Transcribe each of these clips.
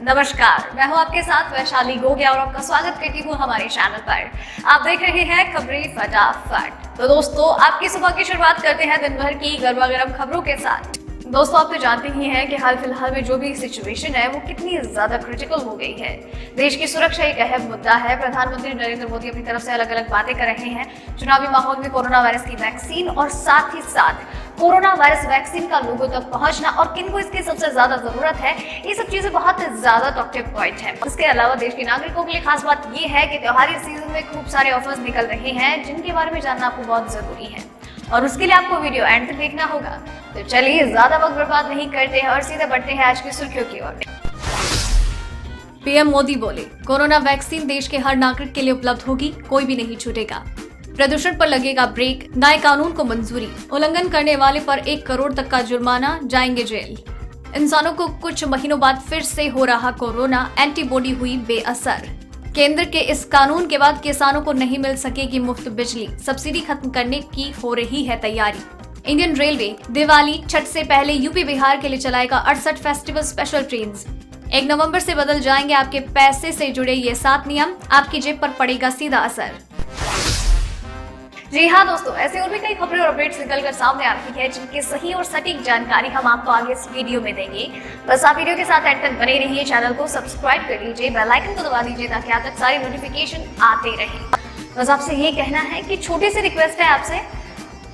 नमस्कार, मैं हूं आपके साथ वैशाली गोगिया और आपका स्वागत करती हूं हमारे चैनल पर। आप देख रहे हैं खबरें फटाफट। तो दोस्तों, आपकी सुबह की शुरुआत करते हैं दिन भर की गर्मा गर्म खबरों के साथ। दोस्तों, आप तो जानते ही हैं कि हाल फिलहाल में जो भी सिचुएशन है वो कितनी ज्यादा क्रिटिकल हो गई है। देश की सुरक्षा एक अहम मुद्दा है। प्रधानमंत्री नरेंद्र मोदी अपनी तरफ से अलग अलग बातें कर रहे हैं। चुनावी माहौल में कोरोना वायरस की वैक्सीन और साथ ही साथ कोरोना वायरस वैक्सीन का लोगों तक पहुंचना और किनको इसकी सबसे ज्यादा जरूरत है, ये सब चीजें बहुत ज्यादा टॉकटिव पॉइंट है। इसके अलावा देश के नागरिकों के लिए खास बात ये है कि त्योहारी सीजन में खूब सारे ऑफर्स निकल रहे हैं जिनके बारे में जानना आपको बहुत जरूरी है और उसके लिए आपको वीडियो एंड तक देखना होगा। तो चलिए ज्यादा वक्त बर्बाद नहीं करते हैं और सीधे बढ़ते हैं आज की सुर्खियों की ओर। पीएम मोदी बोले, कोरोना वैक्सीन देश के हर नागरिक के लिए उपलब्ध होगी, कोई भी नहीं छूटेगा। प्रदूषण पर लगेगा ब्रेक, नए कानून को मंजूरी, उल्लंघन करने वाले पर 1 करोड़ तक का जुर्माना, जाएंगे जेल। इंसानों को कुछ महीनों बाद फिर से हो रहा कोरोना, एंटीबॉडी हुई बेअसर। केंद्र के इस कानून के बाद किसानों को नहीं मिल सकेगी मुफ्त बिजली, सब्सिडी खत्म करने की हो रही है तैयारी। इंडियन रेलवे दिवाली छठ से पहले यूपी बिहार के लिए चलाएगा 68 फेस्टिवल स्पेशल ट्रेन। 1 नवंबर से बदल जाएंगे आपके पैसे से जुड़े ये 7 नियम, आपकी जेब पर पड़ेगा सीधा असर। जी हाँ दोस्तों, ऐसे और भी कई खबरें और अपडेट्स निकलकर सामने आ रही है जिनकी सही और सटीक जानकारी हम आपको आगे इस वीडियो में देंगे। बस आप वीडियो के साथ एंड तक बने रहिए, चैनल को सब्सक्राइब कर लीजिए, बेल आइकन को दबा दीजिए ताकि आप तक सारी नोटिफिकेशन आते रहे। बस आपसे ये कहना है कि छोटी सी रिक्वेस्ट है आपसे,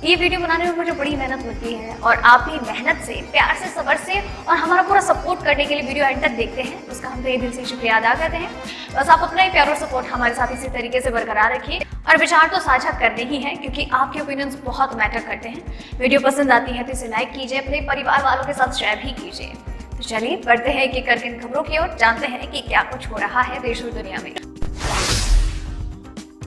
ये वीडियो बनाने में मुझे बड़ी मेहनत होती है और आप भी मेहनत से, प्यार से, सब्र से और हमारा पूरा सपोर्ट करने के लिए वीडियो एंड तक देखते हैं, उसका हम तहे दिल से शुक्रिया अदा करते हैं। बस आप अपना ही प्यार और सपोर्ट हमारे साथ इसी तरीके से बरकरार रखिए और विचार तो साझा करने ही हैं क्योंकि आपके ओपिनियंस बहुत मैटर करते हैं। वीडियो पसंद आती है तो इसे लाइक कीजिए, अपने परिवार वालों के साथ शेयर भी कीजिए। तो चलिए बढ़ते हैं कि करके इन खबरों की ओर, जानते हैं कि क्या कुछ हो रहा है देश और दुनिया में।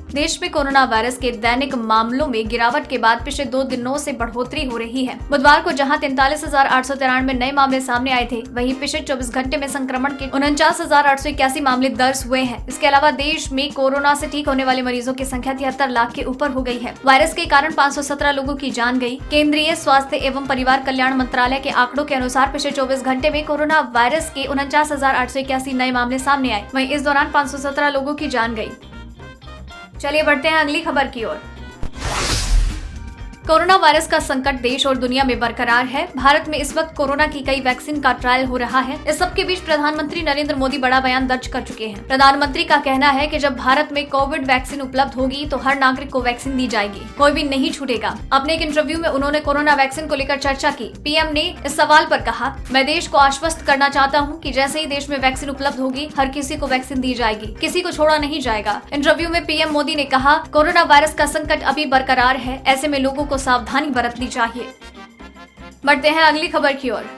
देश में कोरोना वायरस के दैनिक मामलों में गिरावट के बाद पिछले 2 दिनों से बढ़ोतरी हो रही है। बुधवार को जहां 43,893 नए मामले सामने आए थे, वहीं पिछले 24 घंटे में संक्रमण के 49,881 मामले दर्ज हुए हैं। इसके अलावा देश में कोरोना से ठीक होने वाले मरीजों की संख्या 73 लाख के ऊपर हो गई है। वायरस के कारण 517 लोगों की जान गई। केंद्रीय स्वास्थ्य एवं परिवार कल्याण मंत्रालय के आंकड़ों के अनुसार पिछले 24 घंटे में कोरोना वायरस के 49,881 नए मामले सामने आए। वहीं इस दौरान 517 लोगों की जान गई। चलिए बढ़ते हैं अगली खबर की ओर। कोरोना वायरस का संकट देश और दुनिया में बरकरार है। भारत में इस वक्त कोरोना की कई वैक्सीन का ट्रायल हो रहा है। इस सब के बीच प्रधानमंत्री नरेंद्र मोदी बड़ा बयान दर्ज कर चुके हैं। प्रधानमंत्री का कहना है कि जब भारत में कोविड वैक्सीन उपलब्ध होगी तो हर नागरिक को वैक्सीन दी जाएगी, कोई भी नहीं छूटेगा। अपने एक इंटरव्यू में उन्होंने कोरोना वैक्सीन को लेकर चर्चा की। पीएम ने इस सवाल पर कहा, मैं देश को आश्वस्त करना चाहता हूँ कि जैसे ही देश में वैक्सीन उपलब्ध होगी हर किसी को वैक्सीन दी जाएगी, किसी को छोड़ा नहीं जाएगा। इंटरव्यू में पीएम मोदी ने कहा, कोरोना वायरस का संकट अभी बरकरार है, ऐसे में लोगों को सावधानी बरतनी चाहिए। बढ़ते हैं अगली खबर की ओर।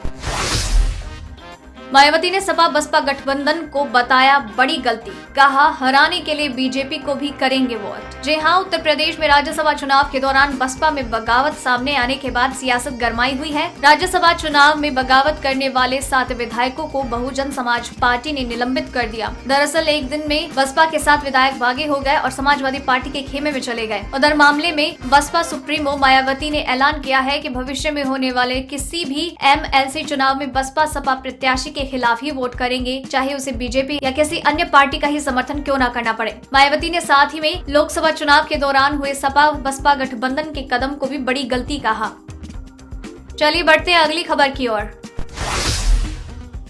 मायावती ने सपा बसपा गठबंधन को बताया बड़ी गलती, कहा हराने के लिए बीजेपी को भी करेंगे वोट। जी हां, उत्तर प्रदेश में राज्यसभा चुनाव के दौरान बसपा में बगावत सामने आने के बाद सियासत गरमाई हुई है। राज्यसभा चुनाव में बगावत करने वाले 7 विधायकों को बहुजन समाज पार्टी ने निलंबित कर दिया। दरअसल एक दिन में बसपा के 7 विधायक बागी हो गए और समाजवादी पार्टी के खेमे में चले गए। उधर मामले में बसपा सुप्रीमो मायावती ने ऐलान किया है कि भविष्य में होने वाले किसी भी एमएलसी चुनाव में बसपा सपा प्रत्याशी के खिलाफ ही वोट करेंगे, चाहे उसे बीजेपी या किसी अन्य पार्टी का ही समर्थन क्यों न करना पड़े। मायावती ने साथ ही में लोकसभा चुनाव के दौरान हुए सपा बसपा गठबंधन के कदम को भी बड़ी गलती कहा। चलिए बढ़ते हैं अगली खबर की ओर।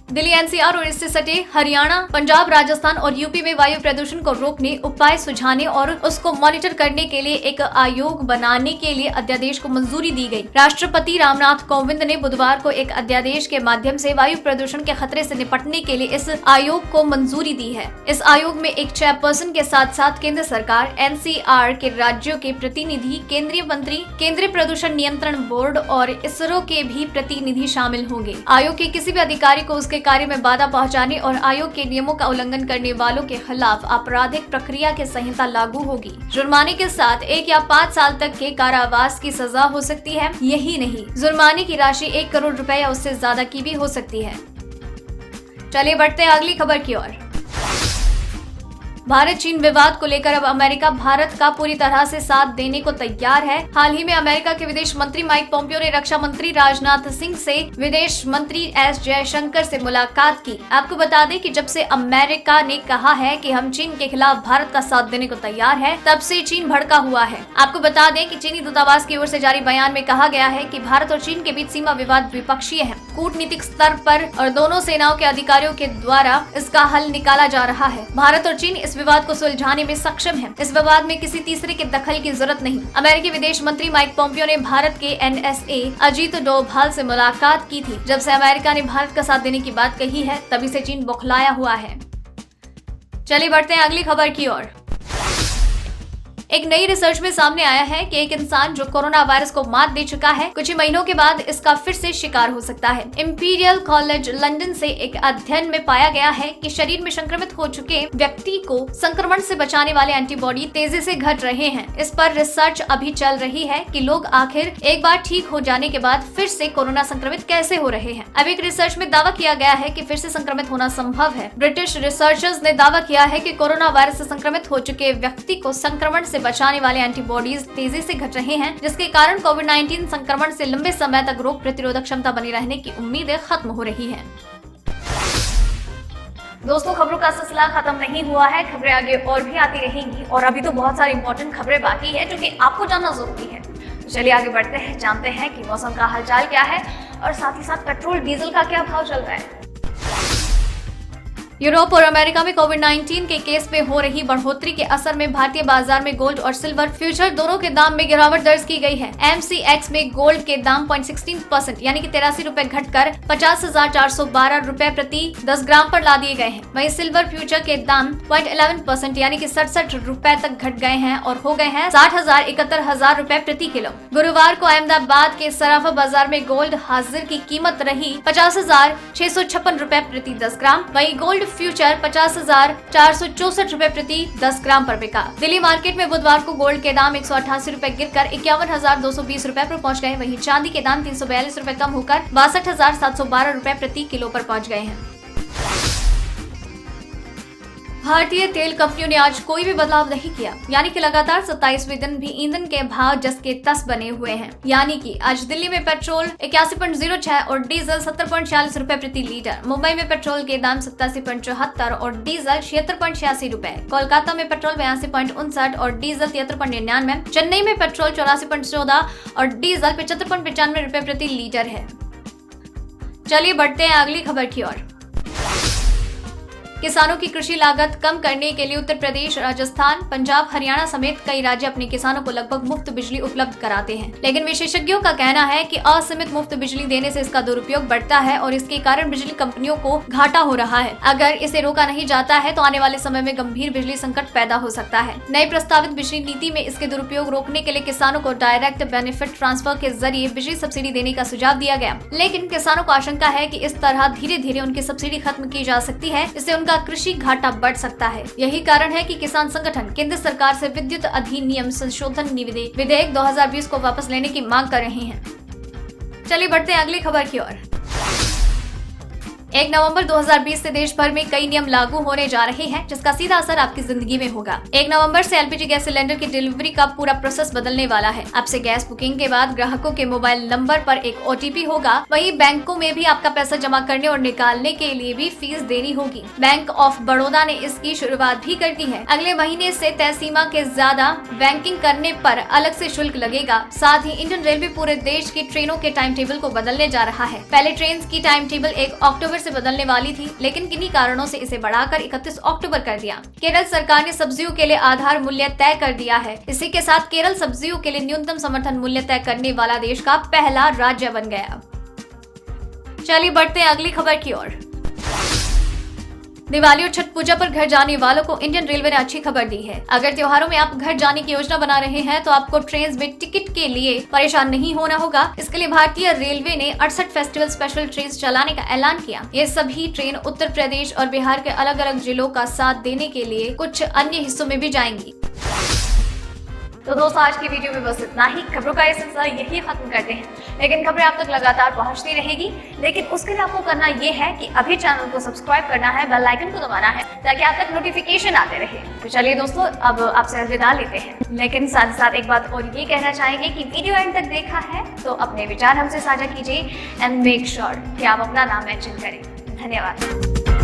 दिल्ली एनसीआर और इससे सटे हरियाणा, पंजाब, राजस्थान और यूपी में वायु प्रदूषण को रोकने, उपाय सुझाने और उसको मॉनिटर करने के लिए एक आयोग बनाने के लिए अध्यादेश को मंजूरी दी गई। राष्ट्रपति रामनाथ कोविंद ने बुधवार को एक अध्यादेश के माध्यम से वायु प्रदूषण के खतरे से निपटने के लिए इस आयोग को मंजूरी दी है। इस आयोग में एक चेयरपर्सन के साथ साथ केंद्र सरकार, एनसीआर के राज्यों के प्रतिनिधि, केंद्रीय मंत्री, केंद्रीय प्रदूषण नियंत्रण बोर्ड और इसरो के भी प्रतिनिधि शामिल होंगे। आयोग के किसी भी अधिकारी को उसके कार्य में बाधा पहुंचाने और आयोग के नियमों का उल्लंघन करने वालों के खिलाफ आपराधिक प्रक्रिया की संहिता लागू होगी। जुर्माने के साथ 1 या 5 साल तक के कारावास की सजा हो सकती है। यही नहीं, जुर्माने की राशि 1 करोड़ रुपए या उससे ज्यादा की भी हो सकती है। चलिए बढ़ते हैं अगली खबर की ओर। भारत चीन विवाद को लेकर अब अमेरिका भारत का पूरी तरह से साथ देने को तैयार है। हाल ही में अमेरिका के विदेश मंत्री माइक पोम्पियो ने रक्षा मंत्री राजनाथ सिंह से विदेश मंत्री एस जयशंकर से मुलाकात की। आपको बता दें कि जब से अमेरिका ने कहा है कि हम चीन के खिलाफ भारत का साथ देने को तैयार है, तब से चीन भड़का हुआ है। आपको बता दें कि चीनी दूतावास की ओर से जारी बयान में कहा गया है कि भारत और चीन के बीच सीमा विवाद द्विपक्षीय है। कूटनीतिक स्तर पर और दोनों सेनाओं के अधिकारियों के द्वारा इसका हल निकाला जा रहा है। भारत और चीन इस विवाद को सुलझाने में सक्षम है। इस विवाद में किसी तीसरे के दखल की जरूरत नहीं। अमेरिकी विदेश मंत्री माइक पोम्पियो ने भारत के NSA अजीत डोभाल से मुलाकात की थी। जब से अमेरिका ने भारत का साथ देने की बात कही है, तभी से चीन बौखलाया हुआ है। चलिए बढ़ते हैं अगली खबर की ओर। एक नई रिसर्च में सामने आया है कि एक इंसान जो कोरोना वायरस को मात दे चुका है, कुछ ही महीनों के बाद इसका फिर से शिकार हो सकता है। इंपीरियल कॉलेज लंदन से एक अध्ययन में पाया गया है कि शरीर में संक्रमित हो चुके व्यक्ति को संक्रमण से बचाने वाले एंटीबॉडी तेजी से घट रहे हैं। इस पर रिसर्च अभी चल रही है कि लोग आखिर एक बार ठीक हो जाने के बाद फिर से कोरोना संक्रमित कैसे हो रहे हैं। अब एक रिसर्च में दावा किया गया है कि फिर से संक्रमित होना संभव है। ब्रिटिश रिसर्चर्स ने दावा किया है कि कोरोना वायरस से संक्रमित हो चुके व्यक्ति को संक्रमण से बचाने वाले एंटीबॉडीज तेजी से घट रहे हैं, जिसके कारण कोविड-19 संक्रमण से लंबे समय तक रोग प्रतिरोधक क्षमता बनी रहने की उम्मीदें खत्म हो रही हैं। दोस्तों, खबरों का सिलसिला खत्म नहीं हुआ है। खबरें आगे और भी आती रहेंगी और अभी तो बहुत सारी इंपॉर्टेंट खबरें बाकी है जो कि आपको जानना जरूरी है। तो चलिए आगे बढ़ते हैं, जानते हैं कि मौसम का हालचाल क्या है और साथ ही साथ पेट्रोल डीजल का क्या भाव चल रहा है। यूरोप और अमेरिका में कोविड-19 के केस में हो रही बढ़ोतरी के असर में भारतीय बाजार में गोल्ड और सिल्वर फ्यूचर दोनों के दाम में गिरावट दर्ज की गई है। MCX में गोल्ड के दाम 0.16% यानी कि 83 रुपए घटकर 50,412 रुपए प्रति 10 ग्राम पर ला दिए गए हैं। वहीं सिल्वर फ्यूचर के दाम 0.11% यानी कि 67 रुपए तक घट गए हैं और हो गए हैं 60,71,000 रुपए प्रति किलो। गुरुवार को अहमदाबाद के सराफा बाजार में गोल्ड हाजिर की कीमत रही 50,656 रुपए प्रति 10 ग्राम। वहीं गोल्ड फ्यूचर 50,464 रुपए प्रति 10 ग्राम पर बिका। दिल्ली मार्केट में बुधवार को गोल्ड के दाम 188 रुपए गिरकर 51,220 रुपए पर पहुंच गए। वहीं चांदी के दाम 342 रुपए कम होकर 62,712 रुपए प्रति किलो पर पहुंच गए हैं। भारतीय तेल कंपनियों ने आज कोई भी बदलाव नहीं किया, यानी कि लगातार 27वें दिन भी ईंधन के भाव जस के तस बने हुए हैं। यानी कि आज दिल्ली में पेट्रोल 81.06 और डीजल 70.46 रुपए प्रति लीटर, मुंबई में पेट्रोल के दाम 87.74 और डीजल 76.86 रुपए, कोलकाता में पेट्रोल 82.59 और डीजल 73.99, चेन्नई में पेट्रोल 84.14 और डीजल 75.95 रुपए प्रति लीटर है। चलिए बढ़ते हैं अगली खबर की ओर। किसानों की कृषि लागत कम करने के लिए उत्तर प्रदेश, राजस्थान, पंजाब, हरियाणा समेत कई राज्य अपने किसानों को लगभग मुफ्त बिजली उपलब्ध कराते हैं। लेकिन विशेषज्ञों का कहना है कि असीमित मुफ्त बिजली देने से इसका दुरुपयोग बढ़ता है और इसके कारण बिजली कंपनियों को घाटा हो रहा है। अगर इसे रोका नहीं जाता है तो आने वाले समय में गंभीर बिजली संकट पैदा हो सकता है। नई प्रस्तावित बिजली नीति में इसके दुरुपयोग रोकने के लिए किसानों को डायरेक्ट बेनिफिट ट्रांसफर के जरिए बिजली सब्सिडी देने का सुझाव दिया गया। लेकिन किसानों को आशंका है कि इस तरह धीरे धीरे उनकी सब्सिडी खत्म की जा सकती है, इससे उनका कृषि घाटा बढ़ सकता है। यही कारण है कि किसान संगठन केंद्र सरकार से विद्युत अधिनियम संशोधन विधेयक 2020 को वापस लेने की मांग कर रहे हैं। चलिए बढ़ते हैं अगली खबर की ओर। 1 नवंबर 2020 से देश भर में कई नियम लागू होने जा रहे हैं, जिसका सीधा असर आपकी जिंदगी में होगा। 1 नवंबर से LPG गैस सिलेंडर की डिलीवरी का पूरा प्रोसेस बदलने वाला है। अब से गैस बुकिंग के बाद ग्राहकों के मोबाइल नंबर पर एक OTP होगा। वहीं बैंकों में भी आपका पैसा जमा करने और निकालने के लिए भी फीस देनी होगी। बैंक ऑफ बड़ौदा ने इसकी शुरुआत भी कर दी है। अगले महीने से तय सीमा के ज्यादा बैंकिंग करने पर अलग से शुल्क लगेगा। साथ ही इंडियन रेलवे पूरे देश की ट्रेनों के टाइम टेबल को बदलने जा रहा है। पहले ट्रेन की टाइम टेबल 1 अक्टूबर से बदलने वाली थी, लेकिन किन्हीं कारणों से इसे बढ़ाकर 31 अक्टूबर कर दिया। केरल सरकार ने सब्जियों के लिए आधार मूल्य तय कर दिया है। इसी के साथ केरल सब्जियों के लिए न्यूनतम समर्थन मूल्य तय करने वाला देश का पहला राज्य बन गया। चलिए बढ़ते हैं अगली खबर की ओर। दिवाली और छठ पूजा पर घर जाने वालों को इंडियन रेलवे ने अच्छी खबर दी है। अगर त्योहारों में आप घर जाने की योजना बना रहे हैं तो आपको ट्रेन में टिकट के लिए परेशान नहीं होना होगा। इसके लिए भारतीय रेलवे ने 68 फेस्टिवल स्पेशल ट्रेन चलाने का ऐलान किया। ये सभी ट्रेन उत्तर प्रदेश और बिहार के अलग अलग जिलों का साथ देने के लिए कुछ अन्य हिस्सों में भी जाएंगी। तो दोस्तों, आज की वीडियो में बस इतना ही। खबरों का ये सिलसिला यही खत्म करते हैं। लेकिन खबरें आप तक लगातार पहुंचती रहेगी। लेकिन उसके लिए आपको करना ये है कि अभी चैनल को सब्सक्राइब करना है, बेल आइकन को दबाना है ताकि आप तक नोटिफिकेशन आते रहे। तो चलिए दोस्तों, अब आपसे अलविदा लेते हैं, लेकिन साथ ही साथ एक बात और ये कहना चाहेंगे कि वीडियो एंड तक देखा है तो अपने विचार हमसे साझा कीजिए एंड मेक श्योर कि आप अपना नाम मेंशन करें। धन्यवाद।